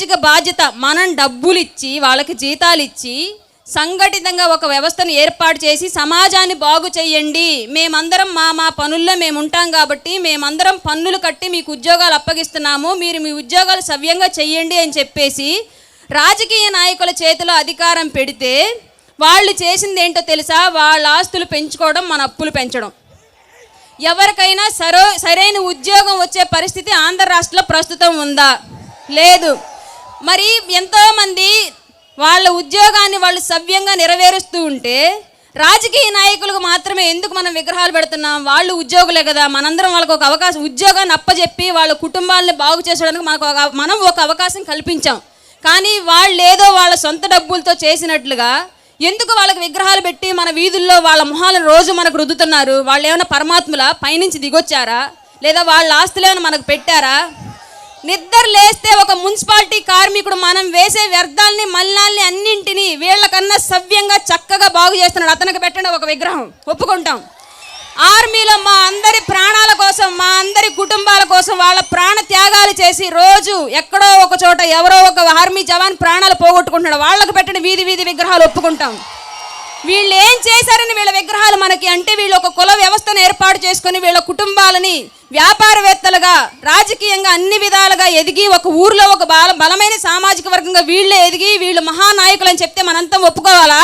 సామాజిక బాధ్యత. మనం డబ్బులు ఇచ్చి వాళ్ళకి జీతాలు ఇచ్చి సంఘటితంగా ఒక వ్యవస్థను ఏర్పాటు చేసి సమాజాన్ని బాగు చేయండి, మేమందరం మా పనుల్లో మేము ఉంటాం కాబట్టి మేమందరం పన్నులు కట్టి మీకు ఉద్యోగాలు అప్పగిస్తున్నాము, మీరు మీ ఉద్యోగాలు సవ్యంగా చెయ్యండి అని చెప్పేసి రాజకీయ నాయకుల చేతిలో అధికారం పెడితే వాళ్ళు చేసింది ఏంటో తెలుసా? వాళ్ళ ఆస్తులు పెంచుకోవడం, మన అప్పులు పెంచడం. ఎవరికైనా సరైన ఉద్యోగం వచ్చే పరిస్థితి ఆంధ్ర రాష్ట్రంలో ప్రస్తుతం ఉందా? లేదు. మరి ఎంతోమంది వాళ్ళ ఉద్యోగాన్ని వాళ్ళు సవ్యంగా నెరవేరుస్తూ ఉంటే రాజకీయ నాయకులకు మాత్రమే ఎందుకు మనం విగ్రహాలు పెడుతున్నాం? వాళ్ళు ఉద్యోగులే కదా, మనందరం వాళ్ళకు ఒక అవకాశం, ఉద్యోగాన్ని అప్పచెప్పి వాళ్ళ కుటుంబాలను బాగు చేసడానికి మనం ఒక అవకాశం కల్పించాం. కానీ వాళ్ళు ఏదో వాళ్ళ సొంత డబ్బులతో చేసినట్లుగా ఎందుకు వాళ్ళకి విగ్రహాలు పెట్టి మన వీధుల్లో వాళ్ళ మొహాలను రోజు మనకు రుద్దుతున్నారు? వాళ్ళు ఏమైనా పరమాత్ముల పైనుంచి దిగొచ్చారా? లేదా వాళ్ళ ఆస్తులు ఏమైనా మనకు పెట్టారా? నిద్ర లేస్తే ఒక మున్సిపాలిటీ కార్మికుడు మనం వేసే వ్యర్థాలని మలినాల్ని అన్నింటినీ వీళ్ళకన్నా సవ్యంగా చక్కగా బాగు చేస్తున్నాడు, అతనికి పెట్టండి ఒక విగ్రహం, ఒప్పుకుంటాం. ఆర్మీలో మా అందరి ప్రాణాల కోసం, మా అందరి కుటుంబాల కోసం వాళ్ళ ప్రాణ త్యాగాలు చేసి రోజు ఎక్కడో ఒక చోట ఎవరో ఒక ఆర్మీ జవాన్ ప్రాణాలు పోగొట్టుకుంటున్నాడు, వాళ్ళకు పెట్టండి వీధి వీధి విగ్రహాలు, ఒప్పుకుంటాం. వీళ్ళు ఏం చేశారని వీళ్ళ విగ్రహాలు మనకి అంటే వీళ్ళు ఒక కుల వ్యవస్థను ఏర్పాటు చేసుకొని వీళ్ళ కుటుంబాలని వ్యాపారవేత్తలుగా రాజకీయంగా అన్ని విధాలుగా ఎదిగి ఒక ఊర్లో ఒక బలమైన సామాజిక వర్గంగా వీళ్ళే ఎదిగి వీళ్ళు మహానాయకులు అని చెప్తే మనంతా ఒప్పుకోవాలా?